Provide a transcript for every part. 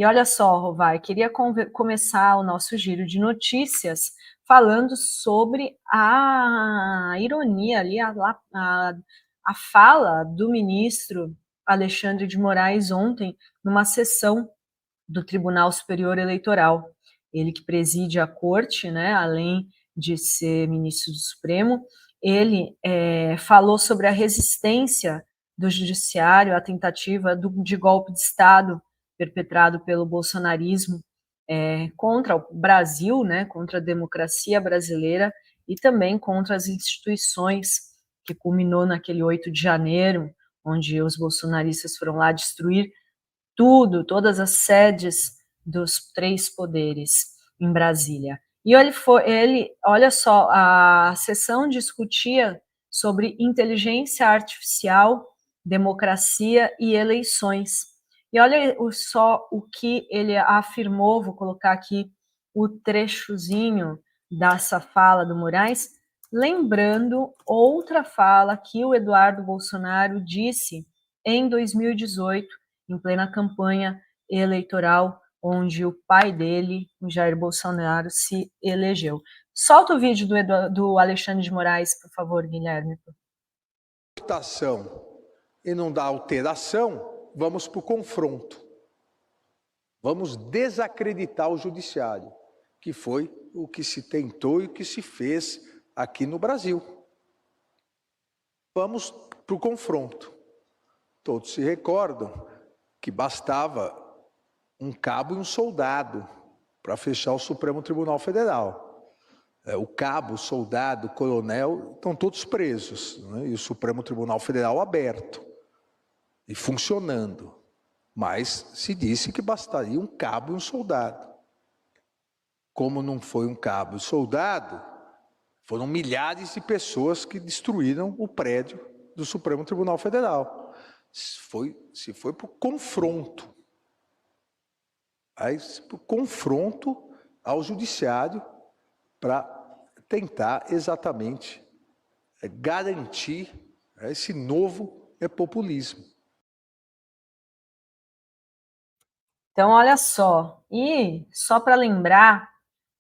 E olha só, Rovai, queria começar o nosso giro de notícias falando sobre a ironia ali, a fala do ministro Alexandre de Moraes ontem, numa sessão do Tribunal Superior Eleitoral. Ele que preside a corte, né, além de ser ministro do Supremo, ele falou sobre a resistência do judiciário à tentativa de golpe de Estado perpetrado pelo bolsonarismo contra o Brasil, né, contra a democracia brasileira e também contra as instituições, que culminou naquele 8 de janeiro, onde os bolsonaristas foram lá destruir tudo, todas as sedes dos três poderes em Brasília. E olha só, a sessão discutia sobre inteligência artificial, democracia e eleições. E olha só o que ele afirmou, vou colocar aqui o trechozinho dessa fala do Moraes, lembrando outra fala que o Eduardo Bolsonaro disse em 2018, em plena campanha eleitoral, onde o pai dele, o Jair Bolsonaro, se elegeu. Solta o vídeo do Alexandre de Moraes, por favor, Guilherme. E não dá alteração, vamos para o confronto. Vamos desacreditar o judiciário, que foi o que se tentou e o que se fez aqui no Brasil. Vamos para o confronto. Todos se recordam que bastava um cabo e um soldado para fechar o Supremo Tribunal Federal. O cabo, o soldado, o coronel estão todos presos, né? E o Supremo Tribunal Federal aberto e funcionando. Mas se disse que bastaria um cabo e um soldado. Como não foi um cabo e soldado, foram milhares de pessoas que destruíram o prédio do Supremo Tribunal Federal. Se foi para o confronto. Para o confronto ao judiciário para tentar exatamente garantir esse novo populismo. Então, olha só, e só para lembrar,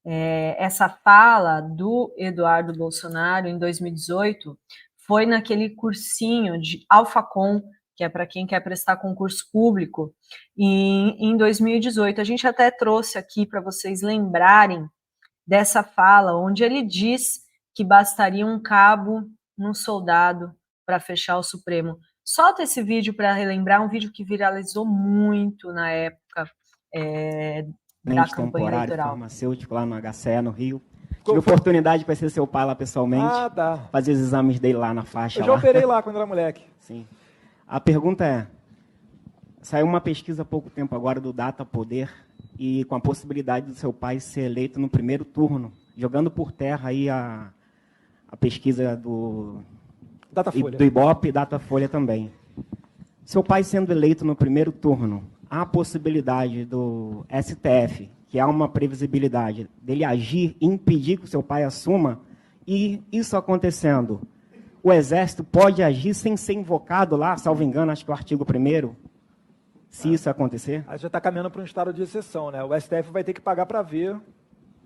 essa fala do Eduardo Bolsonaro em 2018 foi naquele cursinho de Alfacom, que é para quem quer prestar concurso público, e em 2018 a gente até trouxe aqui para vocês lembrarem dessa fala, onde ele diz que bastaria um cabo, um soldado para fechar o Supremo. Solta esse vídeo para relembrar, um vídeo que viralizou muito na época da campanha eleitoral. Farmacêutico lá no HCE, no Rio. Tive oportunidade de conhecer seu pai lá pessoalmente. Ah, tá. Fazer os exames dele lá na faixa. Eu já operei lá quando era moleque. Sim. A pergunta é, saiu uma pesquisa há pouco tempo agora do Data Poder e com a possibilidade do seu pai ser eleito no primeiro turno, jogando por terra aí a pesquisa do Ibope e Datafolha também. Seu pai sendo eleito no primeiro turno, há a possibilidade do STF, que há uma previsibilidade dele agir e impedir que o seu pai assuma, e isso acontecendo, o Exército pode agir sem ser invocado lá, salvo engano, acho que o artigo 1º, se isso acontecer? A gente já está caminhando para um estado de exceção, né? O STF vai ter que pagar para ver,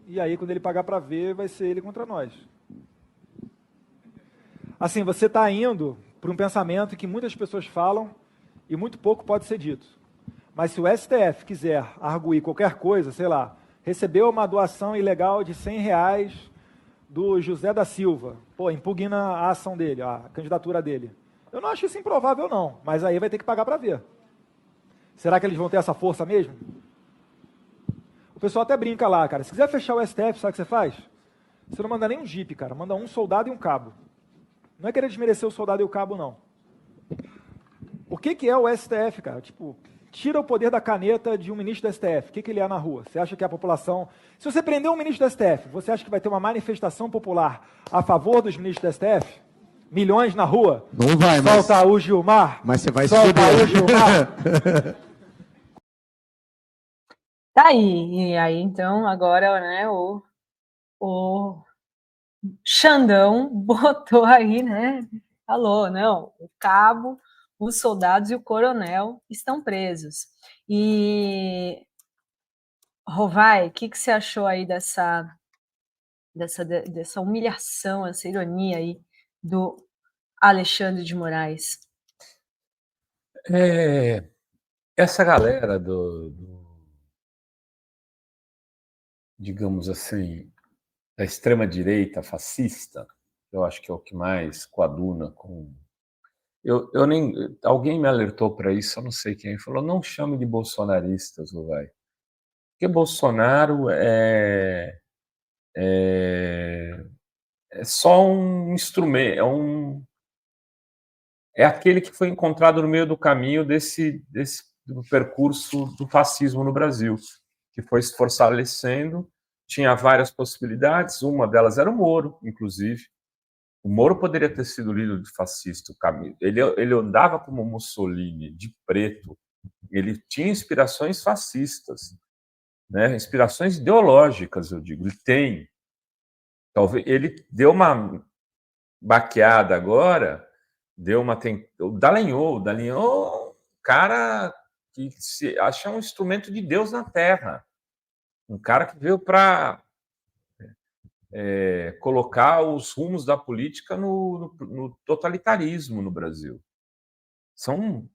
e aí quando ele pagar para ver, vai ser ele contra nós. Assim, você está indo para um pensamento que muitas pessoas falam e muito pouco pode ser dito. Mas se o STF quiser arguir qualquer coisa, sei lá, recebeu uma doação ilegal de R$100 do José da Silva, impugna a ação dele, a candidatura dele. Eu não acho isso improvável não, mas aí vai ter que pagar para ver. Será que eles vão ter essa força mesmo? O pessoal até brinca lá, cara. Se quiser fechar o STF, sabe o que você faz? Você não manda nem um jipe, cara. Manda um soldado e um cabo. Não é querer desmerecer o soldado e o cabo, não. O que é o STF, cara? Tipo, tira o poder da caneta de um ministro do STF. O que ele é na rua? Você acha que a população... Se você prender um ministro do STF, você acha que vai ter uma manifestação popular a favor dos ministros do STF? Milhões na rua? Não vai, Solta o Gilmar. Mas você vai solta o Gilmar. Tá aí. E aí, então, agora, né, o Xandão botou aí, né? Falou, não, o cabo, os soldados e o coronel estão presos. E Rovai, o que você achou aí dessa humilhação, essa ironia aí do Alexandre de Moraes? Essa galera digamos assim, da extrema-direita fascista, eu acho que é o que mais coaduna com... Eu nem... Alguém me alertou para isso, eu não sei quem, falou, não chame de bolsonaristas, vai. Porque Bolsonaro é só um instrumento, é aquele que foi encontrado no meio do caminho do percurso do fascismo no Brasil, que foi se fortalecendo, tinha várias possibilidades, uma delas era o Moro, inclusive. O Moro poderia ter sido líder de fascista, o caminho. Ele andava como Mussolini, de preto, ele tinha inspirações fascistas, né? Inspirações ideológicas, eu digo, ele tem. Talvez ele deu uma baqueada agora, o Dallagnol, cara que se acha um instrumento de Deus na Terra, um cara que veio para colocar os rumos da política no totalitarismo no Brasil. São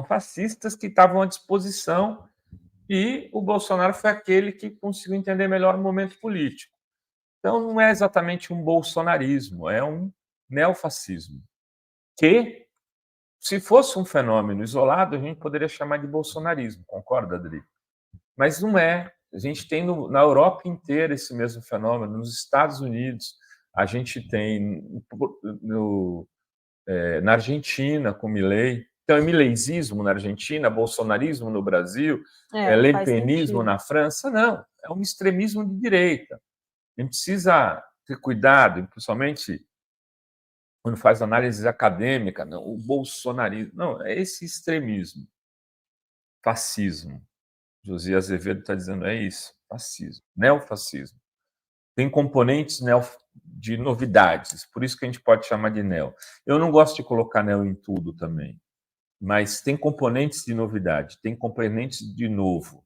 fascistas que estavam à disposição e o Bolsonaro foi aquele que conseguiu entender melhor o momento político. Então, não é exatamente um bolsonarismo, é um neofascismo, que, se fosse um fenômeno isolado, a gente poderia chamar de bolsonarismo, concorda, Adri? Mas não é. A gente tem na Europa inteira esse mesmo fenômeno, nos Estados Unidos, a gente tem na Argentina, com Milei. Então, é mileizismo na Argentina, bolsonarismo no Brasil, lepenismo na França? Não, é um extremismo de direita. A gente precisa ter cuidado, principalmente quando faz análise acadêmica, não, o bolsonarismo. Não, é esse extremismo. Fascismo. Josias Azevedo está dizendo, é isso, fascismo, neofascismo. Tem componentes de novidades, por isso que a gente pode chamar de neo. Eu não gosto de colocar neo em tudo também, mas tem componentes de novidade, tem componentes de novo.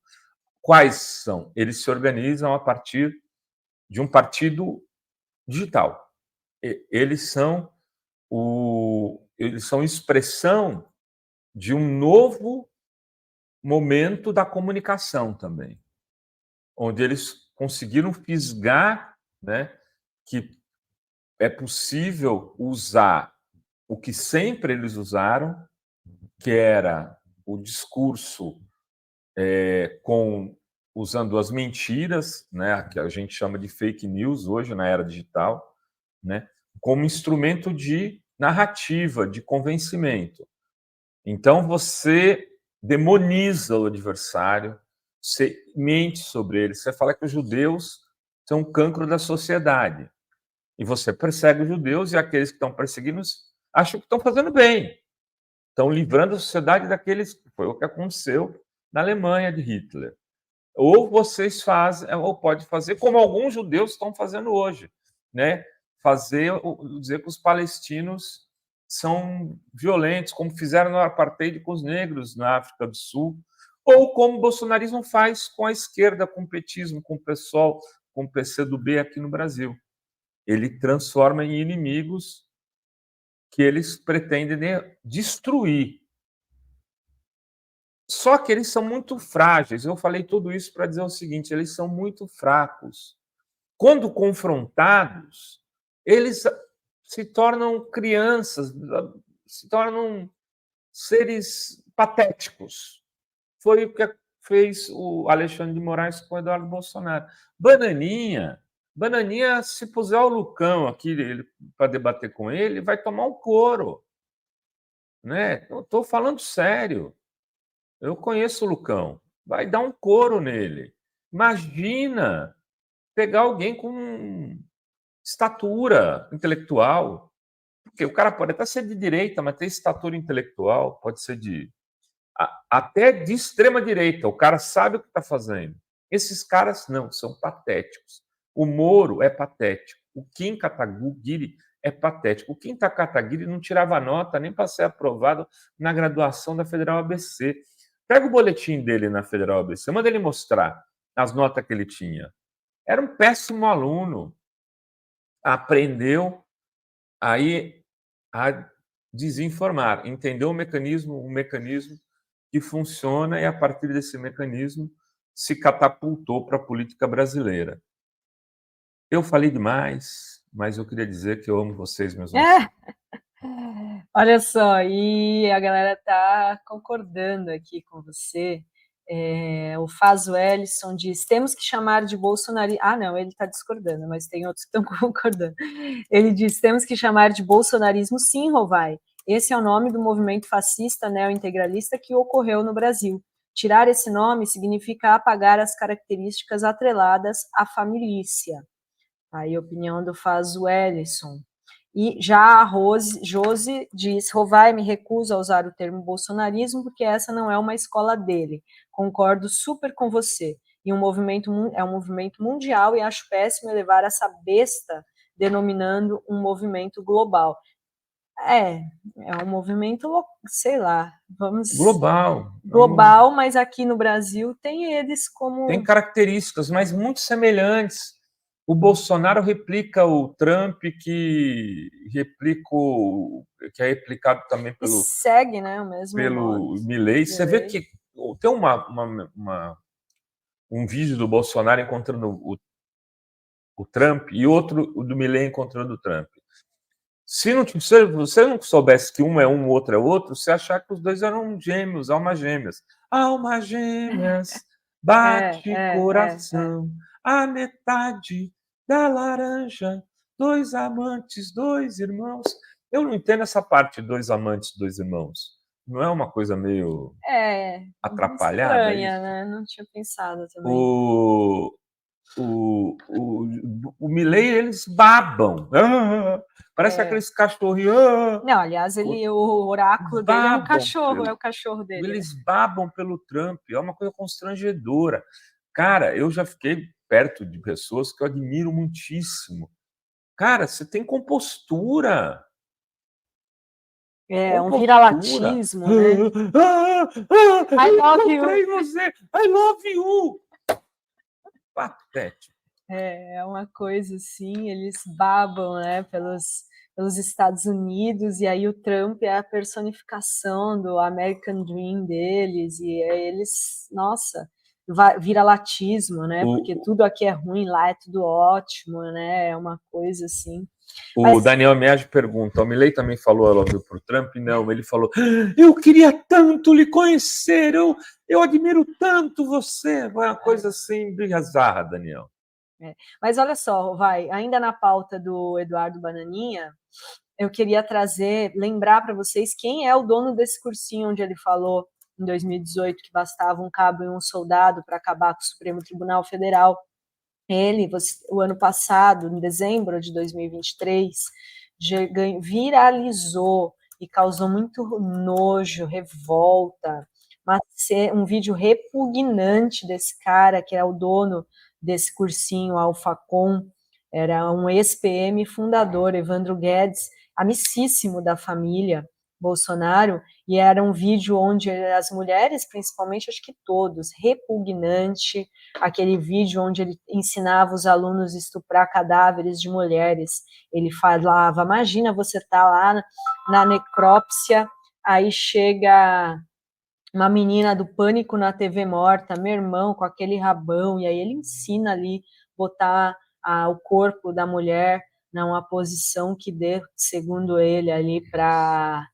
Quais são? Eles se organizam a partir de um partido digital. Eles são expressão de um novo momento da comunicação também, onde eles conseguiram fisgar, né, que é possível usar o que sempre eles usaram, que era o discurso usando as mentiras, né, que a gente chama de fake news hoje na era digital, né, como instrumento de narrativa, de convencimento. Então você demoniza o adversário, você mente sobre ele, você fala que os judeus são um cancro da sociedade. E você persegue os judeus e aqueles que estão perseguindo acham que estão fazendo bem. Estão livrando a sociedade daqueles... Foi o que aconteceu na Alemanha de Hitler. Ou vocês fazem, ou pode fazer, como alguns judeus estão fazendo hoje, né? Dizer que os palestinos são violentos, como fizeram no apartheid com os negros na África do Sul, ou como o bolsonarismo faz com a esquerda, com o petismo, com o PSOL, com o PCdoB aqui no Brasil. Ele transforma em inimigos que eles pretendem destruir. Só que eles são muito frágeis. Eu falei tudo isso para dizer o seguinte, eles são muito fracos. Quando confrontados, eles se tornam crianças, se tornam seres patéticos. Foi o que fez o Alexandre de Moraes com o Eduardo Bolsonaro. Bananinha, se puser o Lucão aqui para debater com ele, vai tomar um couro. Né? Eu estou falando sério. Eu conheço o Lucão. Vai dar um couro nele. Imagina pegar alguém com estatura intelectual. Porque o cara pode até ser de direita, mas ter estatura intelectual, pode ser até de extrema direita. O cara sabe o que está fazendo. Esses caras não, são patéticos. O Moro é patético. O Kim Kataguiri é patético. O Kim Kataguiri não tirava nota nem para ser aprovado na graduação da Federal ABC. Pega o boletim dele na Federal ABC, manda ele mostrar as notas que ele tinha. Era um péssimo aluno. Aprendeu aí a desinformar, entendeu um mecanismo que funciona, e a partir desse mecanismo se catapultou para a política brasileira. Eu falei demais, mas eu queria dizer que eu amo vocês, meus amigos. Olha só, e a galera tá concordando aqui com você. O Fazo Ellison diz: temos que chamar de bolsonarismo. Ah, não, ele está discordando, mas tem outros que estão concordando. Ele diz: temos que chamar de bolsonarismo, sim, Rovai. Esse é o nome do movimento fascista neo-integralista que ocorreu no Brasil. Tirar esse nome significa apagar as características atreladas à família. Aí a opinião do Fazo Ellison. E já a Josi diz: Rovai me recusa a usar o termo bolsonarismo porque essa não é uma escola dele. Concordo super com você. E é um movimento mundial e acho péssimo elevar essa besta denominando um movimento global. É um movimento, sei lá, global, mas aqui no Brasil tem eles como... Tem características, mas muito semelhantes. O Bolsonaro replica o Trump, que é replicado também pelo... segue, né, o mesmo pelo Milei. Você vê que tem um vídeo do Bolsonaro encontrando o Trump e outro do Milei encontrando o Trump. Se você não soubesse que um é um, o outro é outro, você achar que os dois eram gêmeos, almas gêmeas. Almas gêmeas, bate coração, a metade da laranja, dois amantes, dois irmãos. Eu não entendo essa parte, dois amantes, dois irmãos. Não é uma coisa meio atrapalhada? Estranha, isso? Né? Não tinha pensado também. O Milei, eles babam. Parece aqueles cachorrinhos. Não, aliás, o oráculo dele é um cachorro, é o cachorro dele. Eles babam pelo Trump, é uma coisa constrangedora. Cara, eu já fiquei perto de pessoas que eu admiro muitíssimo. Cara, você tem compostura. Um viralatismo, né? I love you. I love you. Patético. É uma coisa assim, eles babam, né, pelos Estados Unidos, e aí o Trump é a personificação do American Dream deles, e eles, nossa, viralatismo, né, porque tudo aqui é ruim, lá é tudo ótimo, né, é uma coisa assim. O Daniel Miage pergunta: o Milei também falou I love you pro Trump? Não, ele falou: eu queria tanto lhe conhecer, eu admiro tanto você. É uma coisa assim, bizarra, Daniel. Mas olha só, ainda na pauta do Eduardo Bananinha, eu queria lembrar para vocês quem é o dono desse cursinho onde ele falou em 2018 que bastava um cabo e um soldado para acabar com o Supremo Tribunal Federal. Ele, o ano passado, em dezembro de 2023, viralizou e causou muito nojo, revolta, um vídeo repugnante desse cara, que é o dono desse cursinho, Alfacom, era um ex-PM fundador, Evandro Guedes, amicíssimo da família Bolsonaro, e era um vídeo onde as mulheres, principalmente, acho que todos, repugnante, aquele vídeo onde ele ensinava os alunos a estuprar cadáveres de mulheres. Ele falava: imagina, você tá lá na necrópsia, aí chega uma menina do Pânico na TV morta, meu irmão, com aquele rabão, e aí ele ensina ali, botar o corpo da mulher numa posição que dê, segundo ele, ali para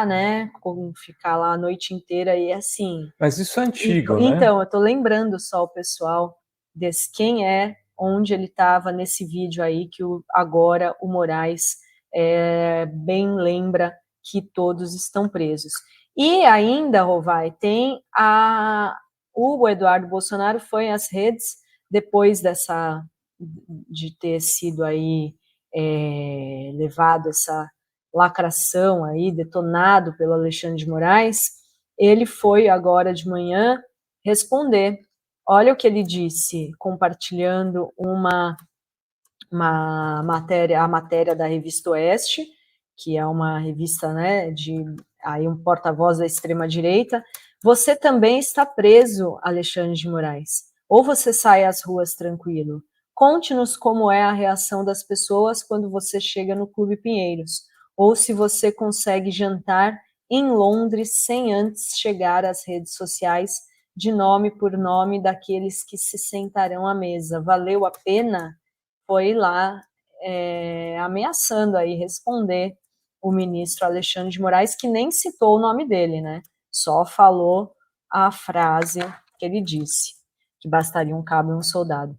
né, ficar lá a noite inteira e assim. Mas isso é antigo, né? Então, eu tô lembrando só o pessoal quem é, onde ele estava nesse vídeo aí, que agora o Moraes bem lembra que todos estão presos. E ainda, Rovai, tem o Eduardo Bolsonaro foi às redes depois de ter sido aí levado essa lacração aí, detonado pelo Alexandre de Moraes, ele foi agora de manhã responder. Olha o que ele disse, compartilhando a matéria da Revista Oeste, que é uma revista, né, aí um porta-voz da extrema-direita. Você também está preso, Alexandre de Moraes. Ou você sai às ruas tranquilo? Conte-nos como é a reação das pessoas quando você chega no Clube Pinheiros, ou se você consegue jantar em Londres sem antes chegar às redes sociais de nome por nome daqueles que se sentarão à mesa. Valeu a pena? Foi lá ameaçando aí responder o ministro Alexandre de Moraes, que nem citou o nome dele, né? Só falou a frase que ele disse, que bastaria um cabo e um soldado.